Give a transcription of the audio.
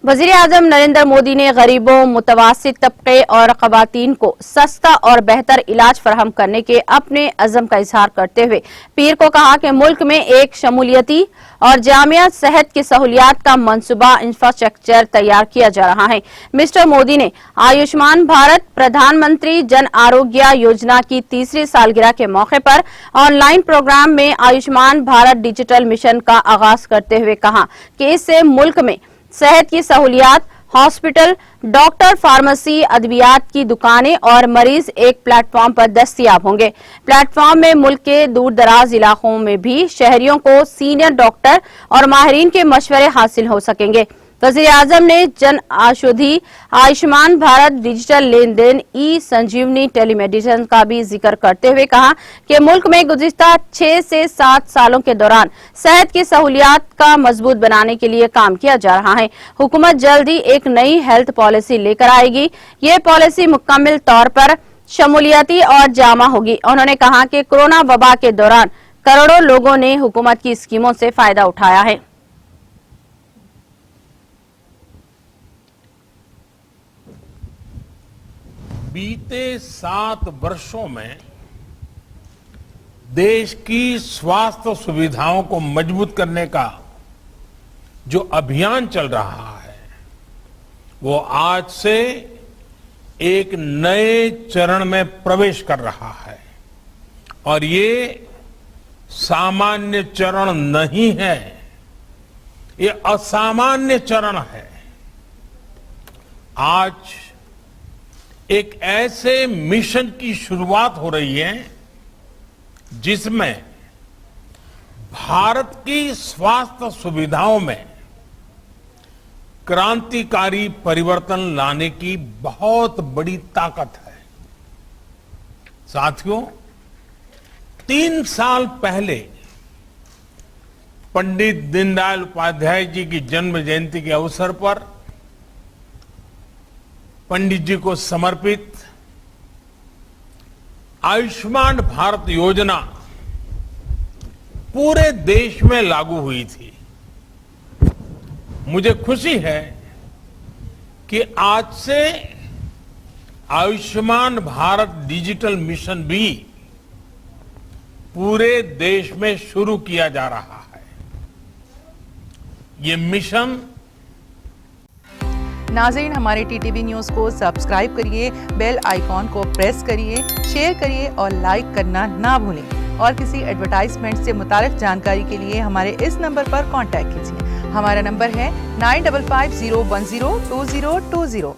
वज़ीर आज़म नरेंद्र मोदी ने गरीबों, मुतवासित तबके और ख़वातीन को सस्ता और बेहतर इलाज फराहम करने के अपने अज़म का इजहार करते हुए पीर को कहा कि मुल्क में एक शमूलियती और जामिया सेहत की सहूलियात का मंसूबा इंफ्रास्ट्रक्चर तैयार किया जा रहा है। मिस्टर मोदी ने आयुष्मान भारत प्रधानमंत्री जन आरोग्य योजना की तीसरी सालगिरह के मौके पर ऑनलाइन प्रोग्राम में आयुष्मान भारत डिजिटल मिशन का आगाज करते हुए कहा कि इससे मुल्क में सेहत की सहूलियात, हॉस्पिटल, डॉक्टर, फार्मेसी, अद्वियात की दुकानें और मरीज एक प्लेटफॉर्म पर दस्तयाब होंगे। प्लेटफॉर्म में मुल्क के दूर दराज इलाकों में भी शहरियों को सीनियर डॉक्टर और माहिरीन के मशवरे हासिल हो सकेंगे। वज़ीर आज़म ने जन औषधि, आयुष्मान भारत डिजिटल लेन देन, ई संजीवनी टेलीमेडिसिन का भी जिक्र करते हुए कहा कि मुल्क में गुज़िश्ता 6 से 7 सालों के दौरान सेहत की सहूलियात का मजबूत बनाने के लिए काम किया जा रहा है। हुकूमत जल्द ही एक नई हेल्थ पॉलिसी लेकर आएगी। ये पॉलिसी मुकम्मल तौर पर शमूलियती और जामा होगी। उन्होंने कहा कि कोरोना वबा के दौरान करोड़ों लोगों ने हुकूमत की स्कीमों से फायदा उठाया है। बीते 7 वर्षों में देश की स्वास्थ्य सुविधाओं को मजबूत करने का जो अभियान चल रहा है वो आज से एक नए चरण में प्रवेश कर रहा है और ये सामान्य चरण नहीं है, ये असामान्य चरण है। आज एक ऐसे मिशन की शुरुआत हो रही है जिसमें भारत की स्वास्थ्य सुविधाओं में क्रांतिकारी परिवर्तन लाने की बहुत बड़ी ताकत है। साथियों, 3 साल पहले पंडित दीनदयाल उपाध्याय जी की जन्म जयंती के अवसर पर पंडित जी को समर्पित आयुष्मान भारत योजना पूरे देश में लागू हुई थी। मुझे खुशी है कि आज से आयुष्मान भारत डिजिटल मिशन भी पूरे देश में शुरू किया जा रहा है। ये मिशन नाज़रीन, हमारे टीटीवी न्यूज़ को सब्सक्राइब करिए, बेल आइकॉन को प्रेस करिए, शेयर करिए और लाइक करना ना भूलें। और किसी एडवर्टाइजमेंट से मुताल्लिक जानकारी के लिए हमारे इस नंबर पर कांटेक्ट कीजिए। हमारा नंबर है 9550102020।